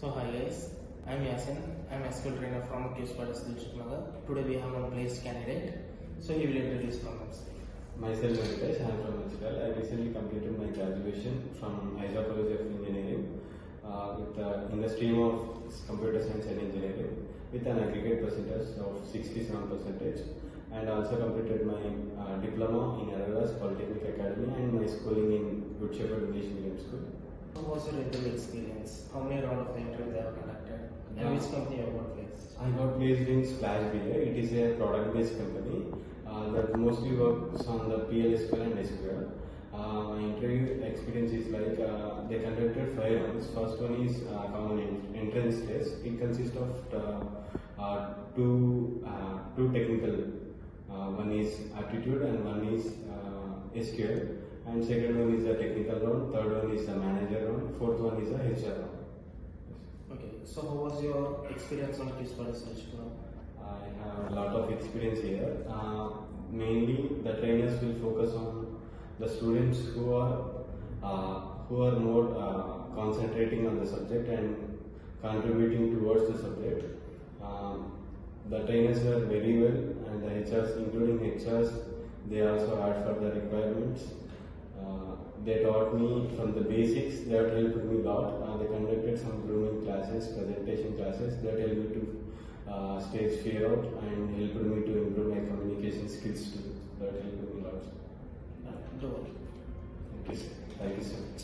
So hi guys, I'm Yasin. I'm a skill trainer from QJSPIDERS Dilsukhnagar. Today we have one placed candidate. So he will introduce from himself. Myself B.Venkatesh, I am from H.R. I recently completed my graduation from College of Engineering in the stream of Computer Science and Engineering with an aggregate percentage of 67%, and also completed my diploma in LPA Polytechnic Academy and my schooling in Good Shepherd English Medium School. What was your interview experience? How many rounds of the interview they have conducted? And which company you got placed? I got placed in SplashBI. It is a product-based company that mostly works on the PLSQL and SQL. My interview experience is like they conducted 5 rounds. First one is common entrance test. It consists of two technical. One is aptitude and one is SQL. And second one is a technical round. Third one is a manager round. Fourth one is a HR round. Okay. So how was your experience on QJSPIDERS Dilsukhnagar? I have a lot of experience here. Mainly, the trainers will focus on the students who are more concentrating on the subject and contributing towards the subject. The trainers were very well, and the HRs, including HRs, they also had for the requirements. They taught me from the basics. That helped me a lot. They conducted some grooming classes, presentation classes that helped me to stage fear out and helped me to improve my communication skills too. That helped me a lot. Don't worry. Thank you, sir. Thank you so much.